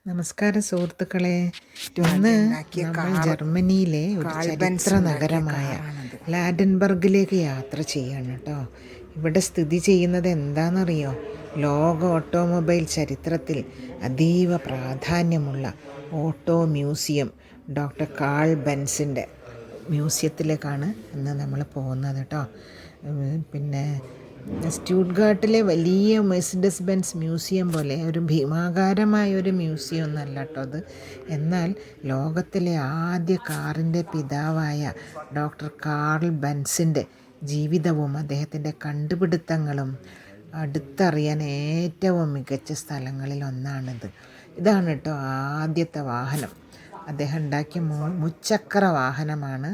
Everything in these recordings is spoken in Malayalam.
നമസ്കാരം സുഹൃത്തുക്കളെ. ഇന്ന് നമ്മൾ ജർമ്മനിയിലെ ഒരു ചരിത്ര നഗരമായ ലാഡൻബർഗിലേക്ക് യാത്ര ചെയ്യാണ് കേട്ടോ. ഇവിടെ സ്ഥിതി ചെയ്യുന്നത് എന്താണെന്നറിയോ? ലോക ഓട്ടോമൊബൈൽ ചരിത്രത്തിൽ അതീവ പ്രാധാന്യമുള്ള ഓട്ടോ മ്യൂസിയം ഡോക്ടർ കാൾ ബെൻസിൻ്റെ മ്യൂസിയത്തിലേക്കാണ് ഇന്ന് നമ്മൾ പോകുന്നത് കേട്ടോ. പിന്നെ സ്റ്റുട്ട്ഗാർട്ടിലെ വലിയ മെഴ്സിഡസ് ബെൻസ് മ്യൂസിയം പോലെ ഒരു ഭീമാകാരമായ ഒരു മ്യൂസിയം ഒന്നല്ല കേട്ടോ അത്. എന്നാൽ ലോകത്തിലെ ആദ്യ കാറിൻ്റെ പിതാവായ ഡോക്ടർ കാർൽ ബെൻസിൻ്റെ ജീവിതവും അദ്ദേഹത്തിൻ്റെ കണ്ടുപിടുത്തങ്ങളും അടുത്തറിയാൻ ഏറ്റവും മികച്ച സ്ഥലങ്ങളിൽ ഒന്നാണിത്. ഇതാണ് കേട്ടോ ആദ്യത്തെ വാഹനം. അദ്ദേഹം ഉണ്ടാക്കിയ മുച്ചക്ര വാഹനമാണ്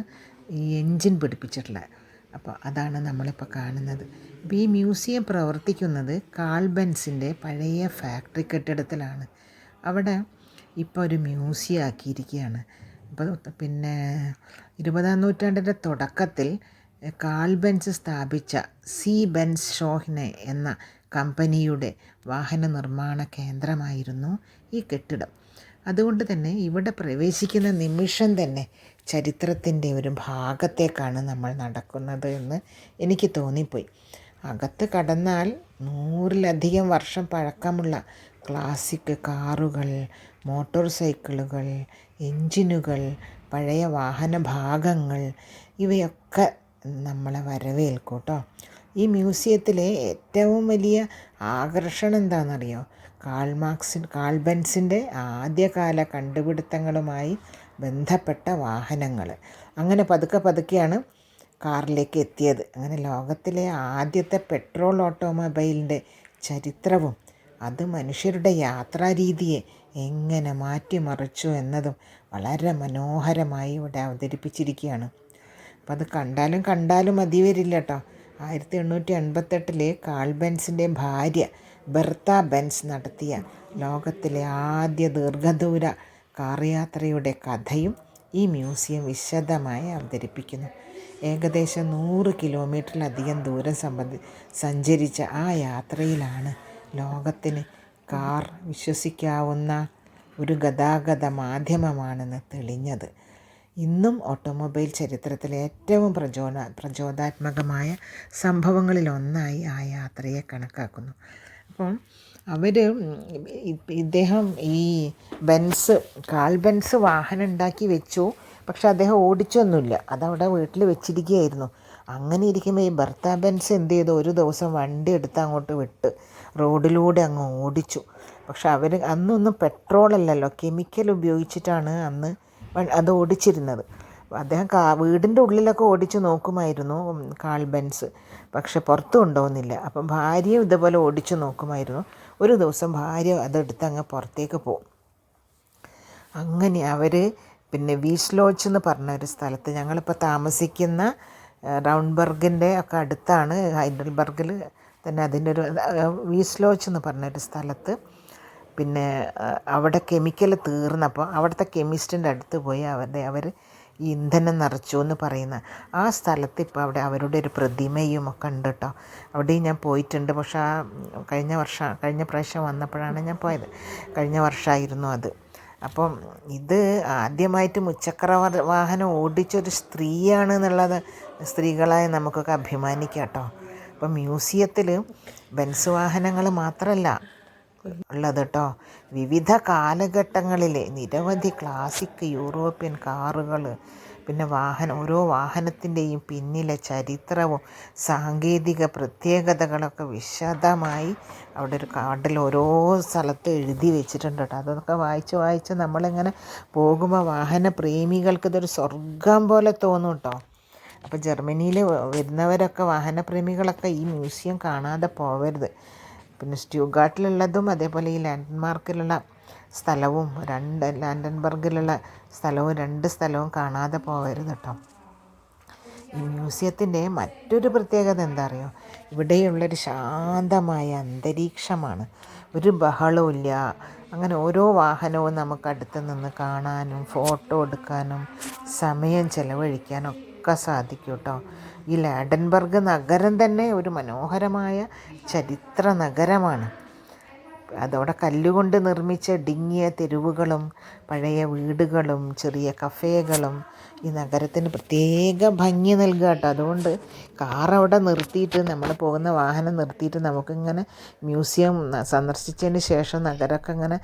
ഈ എൻജിൻ പിടിപ്പിച്ചിട്ടുള്ളത്. അപ്പോൾ അതാണ് നമ്മളിപ്പോൾ കാണുന്നത്. അപ്പോൾ ഈ മ്യൂസിയം പ്രവർത്തിക്കുന്നത് കാൾ ബെൻസിൻ്റെ പഴയ ഫാക്ടറി കെട്ടിടത്തിലാണ്. അവിടെ ഇപ്പോൾ ഒരു മ്യൂസിയം ആക്കിയിരിക്കുകയാണ്. അപ്പോൾ പിന്നെ 20-ാം നൂറ്റാണ്ടിൻ്റെ തുടക്കത്തിൽ കാൾ ബെൻസ് സ്ഥാപിച്ച സി ബെൻസ് ഷോഹ്നെ എന്ന കമ്പനിയുടെ വാഹന നിർമ്മാണ കേന്ദ്രമായിരുന്നു ഈ കെട്ടിടം. അതുകൊണ്ട് തന്നെ ഇവിടെ പ്രവേശിക്കുന്ന നിമിഷം തന്നെ ചരിത്രത്തിൻ്റെ ഒരു ഭാഗത്തേക്കാണ് നമ്മൾ നടക്കുന്നത് എന്ന് എനിക്ക് തോന്നിപ്പോയി. അകത്ത് കടന്നാൽ 100-ലധികം വർഷം പഴക്കമുള്ള ക്ലാസിക് കാറുകൾ, മോട്ടോർ സൈക്കിളുകൾ, എൻജിനുകൾ, പഴയ വാഹന ഭാഗങ്ങൾ ഇവയൊക്കെ നമ്മളെ വരവേൽക്കും കേട്ടോ. ഈ മ്യൂസിയത്തിലെ ഏറ്റവും വലിയ ആകർഷണം എന്താണെന്നറിയോ? കാൾ ബെൻസിൻ്റെ ആദ്യകാല കണ്ടുപിടുത്തങ്ങളുമായി ബന്ധപ്പെട്ട വാഹനങ്ങൾ. അങ്ങനെ പതുക്കെയാണ് കാറിലേക്ക് എത്തിയത്. അങ്ങനെ ലോകത്തിലെ ആദ്യത്തെ പെട്രോൾ ഓട്ടോമൊബൈലിൻ്റെ ചരിത്രവും അത് മനുഷ്യരുടെ യാത്രാരീതിയെ എങ്ങനെ മാറ്റിമറിച്ചു എന്നതും വളരെ മനോഹരമായി ഇവിടെ അവതരിപ്പിച്ചിരിക്കുകയാണ്. അപ്പോൾ അത് കണ്ടാലും മതി വരില്ല കേട്ടോ. 1888 കാൾ ബെൻസിൻ്റെ ഭാര്യ ബെർത്ത ബെൻസ് നടത്തിയ ലോകത്തിലെ ആദ്യ ദീർഘദൂര കാർ യാത്രയുടെ കഥയും ഈ മ്യൂസിയം വിശദമായി അവതരിപ്പിക്കുന്നു. ഏകദേശം 100 കിലോമീറ്ററിലധികം ദൂരം സഞ്ചരിച്ച ആ യാത്രയിലാണ് ലോകത്തിന് കാർ വിശ്വസിക്കാവുന്ന ഒരു ഗതാഗത മാധ്യമമാണെന്ന് തെളിഞ്ഞത്. ഇന്നും ഓട്ടോമൊബൈൽ ചരിത്രത്തിലെ ഏറ്റവും പ്രചോദനാത്മകമായ സംഭവങ്ങളിലൊന്നായി ആ യാത്രയെ കണക്കാക്കുന്നു. അപ്പം ഇദ്ദേഹം ഈ കാൾ ബെൻസ് വാഹനം ഉണ്ടാക്കി വെച്ചു. പക്ഷെ അദ്ദേഹം ഓടിച്ചൊന്നുമില്ല, അതവിടെ വീട്ടിൽ വെച്ചിരിക്കുകയായിരുന്നു. അങ്ങനെ ഇരിക്കുമ്പോൾ ഈ ബെർത്ത ബെൻസ് എന്ത് ചെയ്തു? ഒരു ദിവസം വണ്ടി എടുത്ത് അങ്ങോട്ട് വിട്ട് റോഡിലൂടെ അങ്ങ് ഓടിച്ചു. പക്ഷെ അന്നൊന്നും പെട്രോളല്ലല്ലോ, കെമിക്കൽ ഉപയോഗിച്ചിട്ടാണ് അന്ന് അത് ഓടിച്ചിരുന്നത്. അദ്ദേഹം വീടിൻ്റെ ഉള്ളിലൊക്കെ ഓടിച്ച് നോക്കുമായിരുന്നു കാൾ ബെൻസ്, പക്ഷെ പുറത്ത് കൊണ്ടുപോകുന്നില്ല. അപ്പം ഭാര്യയും ഇതുപോലെ ഓടിച്ചു നോക്കുമായിരുന്നു. ഒരു ദിവസം ഭാര്യ അതെടുത്ത് അങ്ങ് പുറത്തേക്ക് പോകും. അങ്ങനെ അവർ പിന്നെ വീസ്ലോച്ച് എന്ന് പറഞ്ഞ ഒരു സ്ഥലത്ത്, ഞങ്ങളിപ്പോൾ താമസിക്കുന്ന റൗണ്ട്ബർഗിൻ്റെ ഒക്കെ അടുത്താണ്, ഹൈഡൽബർഗിൽ തന്നെ അതിൻ്റെ ഒരു വീസ്ലോച്ച് എന്ന് പറഞ്ഞൊരു സ്ഥലത്ത് പിന്നെ അവിടെ കെമിക്കൽ തീർന്നപ്പോൾ അവിടുത്തെ കെമിസ്റ്റിൻ്റെ അടുത്ത് പോയി അവർ ഈ ഇന്ധനം നിറച്ചു എന്ന് പറയുന്ന ആ സ്ഥലത്ത് ഇപ്പോൾ അവിടെ അവരുടെ ഒരു പ്രതിമയും ഒക്കെ ഉണ്ട് കേട്ടോ. അവിടെയും ഞാൻ പോയിട്ടുണ്ട്. പക്ഷേ കഴിഞ്ഞ പ്രാവശ്യം വന്നപ്പോഴാണ് ഞാൻ പോയത്. കഴിഞ്ഞ വർഷമായിരുന്നു അത്. അപ്പം ഇത് ആദ്യമായിട്ട് മുച്ചക്ര വാഹനം ഓടിച്ചൊരു സ്ത്രീയാണ് എന്നുള്ളത് സ്ത്രീകളായ നമുക്കൊക്കെ അഭിമാനിക്കാം കേട്ടോ. അപ്പം മ്യൂസിയത്തിൽ ബെൻസ് വാഹനങ്ങൾ മാത്രമല്ല ഉള്ളത് കേട്ടോ. വിവിധ കാലഘട്ടങ്ങളിലെ നിരവധി ക്ലാസിക് യൂറോപ്യൻ കാറുകൾ, പിന്നെ ഓരോ വാഹനത്തിൻ്റെയും പിന്നിലെ ചരിത്രവും സാങ്കേതിക പ്രത്യേകതകളൊക്കെ വിശദമായി അവിടെ ഒരു കാർഡിൽ ഓരോ സ്ഥലത്ത് എഴുതി വെച്ചിട്ടുണ്ട് കേട്ടോ. അതൊക്കെ വായിച്ച് നമ്മളിങ്ങനെ പോകുമ്പോൾ വാഹന പ്രേമികൾക്ക് ഇതൊരു സ്വർഗം പോലെ തോന്നും കേട്ടോ. അപ്പോൾ ജർമ്മനിയിൽ വരുന്നവരൊക്കെ വാഹനപ്രേമികളൊക്കെ ഈ മ്യൂസിയം കാണാതെ പോവരുത്. പിന്നെ സ്റ്റുട്ട്ഗാർട്ടിലുള്ളതും അതേപോലെ ഈ ലാൻഡൻമാർക്കിലുള്ള സ്ഥലവും ലാൻഡൻബർഗിലുള്ള സ്ഥലവും 2 സ്ഥലവും കാണാതെ പോകരുത് കേട്ടോ. ഈ മ്യൂസിയത്തിൻ്റെ മറ്റൊരു പ്രത്യേകത എന്താ അറിയോ? ഇവിടെയുള്ളൊരു ശാന്തമായ അന്തരീക്ഷമാണ്. ഒരു ബഹളവും ഇല്ല. അങ്ങനെ ഓരോ വാഹനവും നമുക്ക് അടുത്ത് നിന്ന് കാണാനും ഫോട്ടോ എടുക്കാനും സമയം ചെലവഴിക്കാനും ഒക്കെ സാധിക്കും കേട്ടോ. ഈ ലാഡൻബർഗ് നഗരം തന്നെ ഒരു മനോഹരമായ ചരിത്ര നഗരമാണ്. അതവിടെ കല്ലുകൊണ്ട് നിർമ്മിച്ച ഇടുങ്ങിയ തെരുവുകളും പഴയ വീടുകളും ചെറിയ കഫേകളും ഈ നഗരത്തിന് പ്രത്യേക ഭംഗി നൽകുക കേട്ടോ. അതുകൊണ്ട് കാറവിടെ നിർത്തിയിട്ട്, നമ്മൾ പോകുന്ന വാഹനം നിർത്തിയിട്ട് നമുക്കിങ്ങനെ മ്യൂസിയം സന്ദർശിച്ചതിന് ശേഷം നഗരമൊക്കെ ഇങ്ങനെ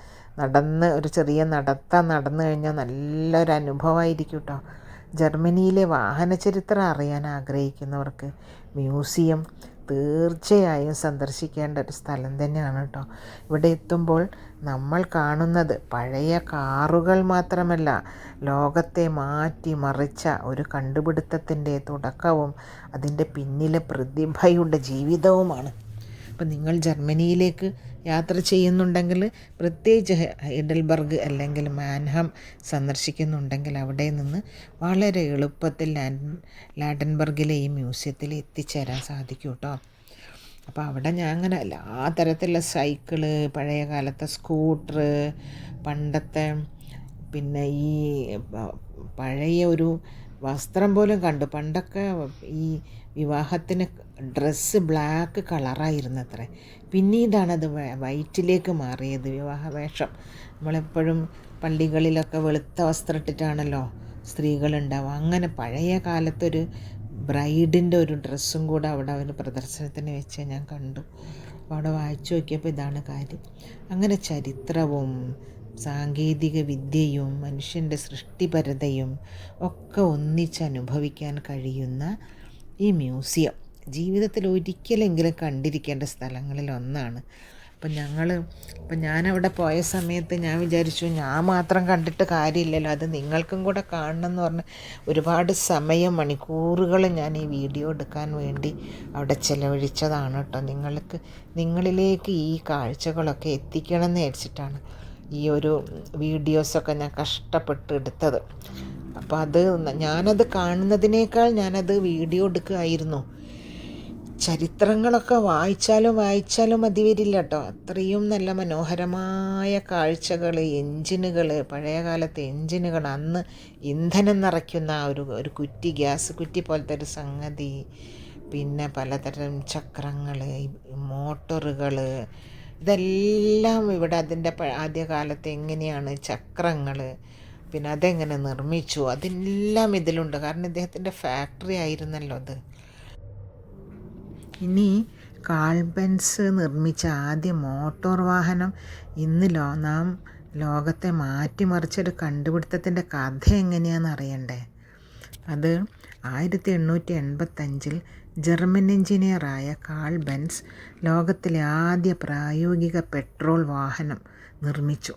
ഒരു ചെറിയ നടന്നു കഴിഞ്ഞാൽ നല്ലൊരു അനുഭവമായിരിക്കും കേട്ടോ. ജർമ്മനിയിലെ വാഹന ചരിത്രം അറിയാൻ ആഗ്രഹിക്കുന്നവർക്ക് മ്യൂസിയം തീർച്ചയായും സന്ദർശിക്കേണ്ട ഒരു സ്ഥലം തന്നെയാണ് കേട്ടോ. ഇവിടെ എത്തുമ്പോൾ നമ്മൾ കാണുന്നത് പഴയ കാറുകൾ മാത്രമല്ല, ലോകത്തെ മാറ്റി മറിച്ച ഒരു കണ്ടുപിടുത്തത്തിൻ്റെ തുടക്കവും അതിൻ്റെ പിന്നിലെ പ്രതിഭയുടെ ജീവിതവുമാണ്. അപ്പം നിങ്ങൾ ജർമ്മനിയിലേക്ക് യാത്ര ചെയ്യുന്നുണ്ടെങ്കിൽ, പ്രത്യേകിച്ച് ഹൈഡൽബർഗ് അല്ലെങ്കിൽ മാൻഹാം സന്ദർശിക്കുന്നുണ്ടെങ്കിൽ, അവിടെ നിന്ന് വളരെ എളുപ്പത്തിൽ ലാഡൻബർഗിലെ ഈ മ്യൂസിയത്തിൽ എത്തിച്ചേരാൻ സാധിക്കും കേട്ടോ. അപ്പോൾ അവിടെ ഞാൻ അങ്ങനെ എല്ലാ തരത്തിലുള്ള സൈക്കിള്, പഴയ കാലത്തെ സ്കൂട്ടർ, പണ്ടത്തെ പിന്നെ ഈ പഴയ ഒരു വസ്ത്രം പോലും കണ്ടു. പണ്ടൊക്കെ ഈ വിവാഹത്തിന് ഡ്രസ്സ് ബ്ലാക്ക് കളറായിരുന്നു അത്രേ. പിന്നീടാണത് വൈറ്റിലേക്ക് മാറിയത്, വിവാഹവേഷം. നമ്മളെപ്പോഴും പള്ളികളിലൊക്കെ വെളുത്ത വസ്ത്രം ഇട്ടിട്ടാണല്ലോ സ്ത്രീകളുണ്ടാവുക. അങ്ങനെ പഴയ കാലത്തൊരു ബ്രൈഡിൻ്റെ ഒരു ഡ്രസ്സും കൂടെ അവിടെ ഒരു പ്രദർശനത്തിന് വെച്ച് ഞാൻ കണ്ടു. അപ്പോൾ അവിടെ വായിച്ചു നോക്കിയപ്പോൾ ഇതാണ് കാര്യം. അങ്ങനെ ചരിത്രവും സാങ്കേതിക വിദ്യയും മനുഷ്യൻ്റെ സൃഷ്ടിപരതയും ഒക്കെ ഒന്നിച്ചനുഭവിക്കാൻ കഴിയുന്ന ഈ മ്യൂസിയം ജീവിതത്തിൽ ഒരിക്കലെങ്കിലും കണ്ടിരിക്കേണ്ട സ്ഥലങ്ങളിൽ ഒന്നാണ്. അപ്പം ഞാനവിടെ പോയ സമയത്ത് ഞാൻ വിചാരിച്ചു, ഞാൻ മാത്രം കണ്ടിട്ട് കാര്യമില്ലല്ലോ, അത് നിങ്ങൾക്കും കൂടെ കാണണം എന്ന് പറഞ്ഞ് ഒരുപാട് സമയം, മണിക്കൂറുകൾ ഞാൻ ഈ വീഡിയോ എടുക്കാൻ വേണ്ടി അവിടെ ചിലവഴിച്ചതാണ് കേട്ടോ. നിങ്ങളിലേക്ക് ഈ കാഴ്ചകളൊക്കെ എത്തിക്കണം എന്ന് വിചാരിച്ചിട്ടാണ് ഈ ഒരു വീഡിയോസൊക്കെ ഞാൻ കഷ്ടപ്പെട്ട് എടുത്തത്. അപ്പോൾ ഞാനത് കാണുന്നതിനേക്കാൾ ഞാനത് വീഡിയോ എടുക്കുകയായിരുന്നു. ചരിത്രങ്ങളൊക്കെ വായിച്ചാലും മതി വരില്ല കേട്ടോ. അത്രയും നല്ല മനോഹരമായ കാഴ്ചകൾ, എൻജിനുകൾ, പഴയകാലത്തെ എൻജിനുകൾ, അന്ന് ഇന്ധനം നിറയ്ക്കുന്ന ഒരു കുറ്റി, ഗ്യാസ് കുറ്റി പോലത്തെ ഒരു സംഗതി, പിന്നെ പലതരം ചക്രങ്ങൾ, മോട്ടോറുകൾ, ഇതെല്ലാം ഇവിടെ അതിൻ്റെ ആദ്യകാലത്ത് എങ്ങനെയാണ് ചക്രങ്ങൾ, പിന്നെ അതെങ്ങനെ നിർമ്മിച്ചു, അതെല്ലാം ഇതിലുണ്ട്. കാരണം ഇദ്ദേഹത്തിൻ്റെ ഫാക്ടറി ആയിരുന്നല്ലോ അത്. ഇനി കാൾ ബെൻസ് നിർമ്മിച്ച ആദ്യ മോട്ടോർ വാഹനം ഇന്ന് നാം ലോകത്തെ മാറ്റിമറിച്ചൊരു കണ്ടുപിടുത്തത്തിൻ്റെ കഥ എങ്ങനെയാണെന്ന് അറിയണ്ടേ. അത് 1885 ജർമ്മൻ എഞ്ചിനീയറായ കാൾ ബെൻസ് ലോകത്തിലെ ആദ്യ പ്രായോഗിക പെട്രോൾ വാഹനം നിർമ്മിച്ചു.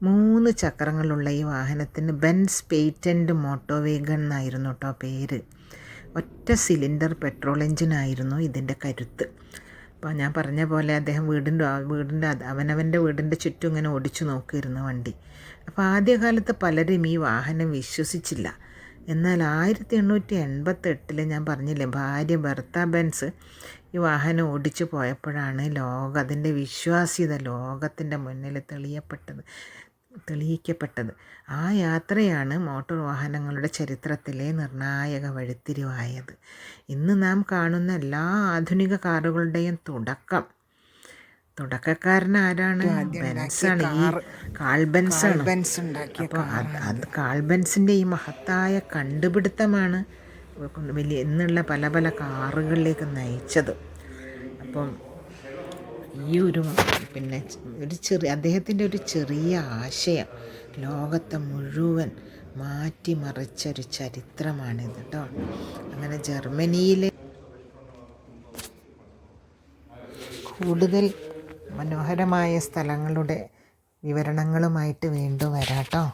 3 ചക്രങ്ങളുള്ള ഈ വാഹനത്തിന് ബെൻസ് പേറ്റൻറ്റ് മോട്ടോവേഗൺ എന്നായിരുന്നു കേട്ടോ പേര്. ഒറ്റ സിലിണ്ടർ പെട്രോൾ എഞ്ചിനായിരുന്നു ഇതിൻ്റെ കരുത്ത്. അപ്പോൾ ഞാൻ പറഞ്ഞ പോലെ അദ്ദേഹം അവനവൻ്റെ വീടിൻ്റെ ചുറ്റും ഇങ്ങനെ ഓടിച്ചു നോക്കിയിരുന്നു വണ്ടി. അപ്പോൾ ആദ്യകാലത്ത് പലരും ഈ വാഹനം വിശ്വസിച്ചില്ല. എന്നാൽ 1888 ഞാൻ പറഞ്ഞില്ലേ, ഭാര്യ ബെർത്ത ബെൻസ് ഈ വാഹനം ഓടിച്ചു പോയപ്പോഴാണ് അതിൻ്റെ വിശ്വാസ്യത ലോകത്തിൻ്റെ മുന്നിൽ തെളിയിക്കപ്പെട്ടത്. ആ യാത്രയാണ് മോട്ടോർ വാഹനങ്ങളുടെ ചരിത്രത്തിലെ നിർണായക വഴിത്തിരിവായത്. ഇന്ന് നാം കാണുന്ന എല്ലാ ആധുനിക കാറുകളുടെയും തുടക്കക്കാരൻ ആരാണ്? ബെൻസാണ്. ഈ കാൾ ബെൻസാണ്. അപ്പോൾ അത് കാൾ ബെൻസിൻ്റെ ഈ മഹത്തായ കണ്ടുപിടുത്തമാണ് ഇന്നുള്ള പല പല കാറുകളിലേക്ക് നയിച്ചത്. അപ്പം ഈ അദ്ദേഹത്തിൻ്റെ ഒരു ചെറിയ ആശയം ലോകത്തെ മുഴുവൻ മാറ്റിമറിച്ചൊരു ചരിത്രമാണിത് കേട്ടോ. അങ്ങനെ ജർമ്മനിയിലെ കൂടുതൽ മനോഹരമായ സ്ഥലങ്ങളുടെ വിവരണങ്ങളുമായിട്ട് വീണ്ടും വരാം കേട്ടോ.